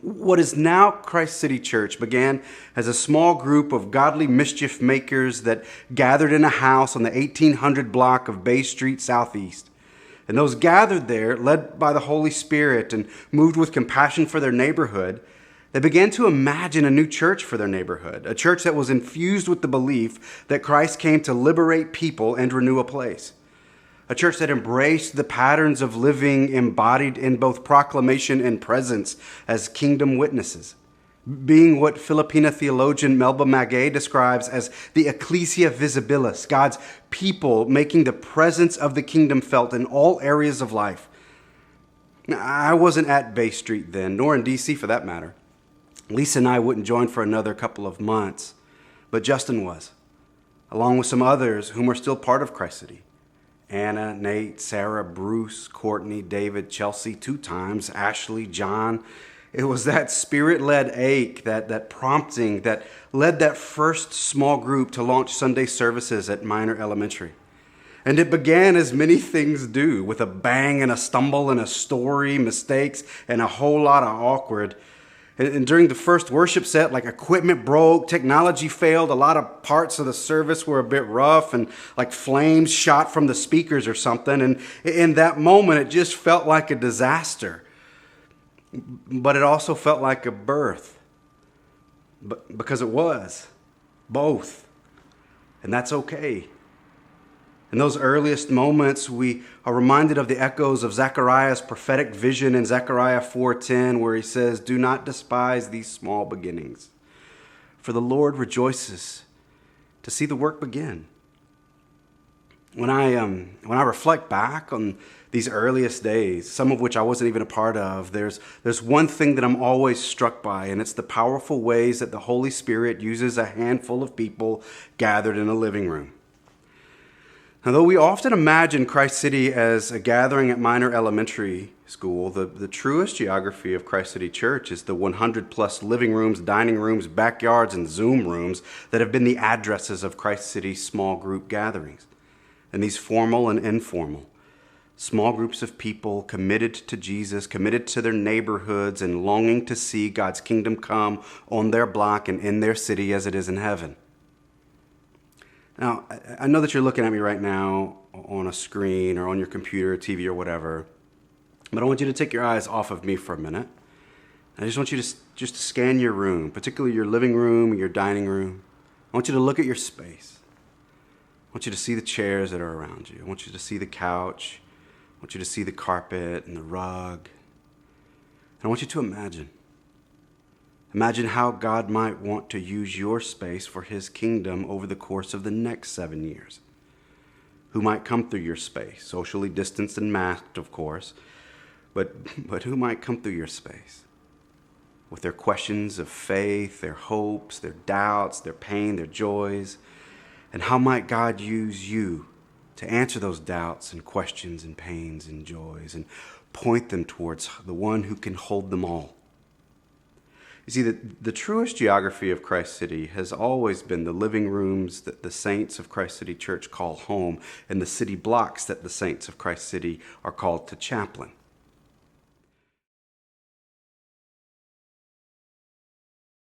What is now Christ City Church began as a small group of godly mischief makers that gathered in a house on the 1800 block of Bay Street Southeast. And those gathered there, led by the Holy Spirit and moved with compassion for their neighborhood, they began to imagine a new church for their neighborhood, a church that was infused with the belief that Christ came to liberate people and renew a place. A church that embraced the patterns of living embodied in both proclamation and presence as kingdom witnesses, being what Filipina theologian Melba Magay describes as the ecclesia visibilis, God's people making the presence of the kingdom felt in all areas of life. Now, I wasn't at Bay Street then, nor in D.C. for that matter. Lisa and I wouldn't join for another couple of months, but Justin was, along with some others whom are still part of Christ City. Anna, Nate, Sarah, Bruce, Courtney, David, Chelsea, 2 times, Ashley, John. It was that spirit-led ache, that prompting that led that first small group to launch Sunday services at Minor Elementary. And it began as many things do, with a bang and a stumble and a story, mistakes, and a whole lot of awkward. And during the first worship set, like equipment broke, technology failed, a lot of parts of the service were a bit rough and like flames shot from the speakers or something. And in that moment, it just felt like a disaster. But it also felt like a birth. Because it was. Both. And that's okay. In those earliest moments, we are reminded of the echoes of Zechariah's prophetic vision in Zechariah 4:10, where he says, "Do not despise these small beginnings, for the Lord rejoices to see the work begin." When I reflect back on these earliest days, some of which I wasn't even a part of, there's one thing that I'm always struck by, and it's the powerful ways that the Holy Spirit uses a handful of people gathered in a living room. Now, though we often imagine Christ City as a gathering at Minor Elementary School, the truest geography of Christ City Church is the 100-plus living rooms, dining rooms, backyards, and Zoom rooms that have been the addresses of Christ City small group gatherings. And these formal and informal, small groups of people committed to Jesus, committed to their neighborhoods, and longing to see God's kingdom come on their block and in their city as it is in heaven. Now, I know that you're looking at me right now on a screen or on your computer, TV, or whatever, but I want you to take your eyes off of me for a minute. I just want you to just scan your room, particularly your living room or your dining room. I want you to look at your space. I want you to see the chairs that are around you. I want you to see the couch. I want you to see the carpet and the rug. And I want you to imagine. Imagine how God might want to use your space for his kingdom over the course of the next 7 years. Who might come through your space, socially distanced and masked, of course, but who might come through your space with their questions of faith, their hopes, their doubts, their pain, their joys, and how might God use you to answer those doubts and questions and pains and joys and point them towards the one who can hold them all. You see, the truest geography of Christ City has always been the living rooms that the saints of Christ City Church call home and the city blocks that the saints of Christ City are called to chaplain.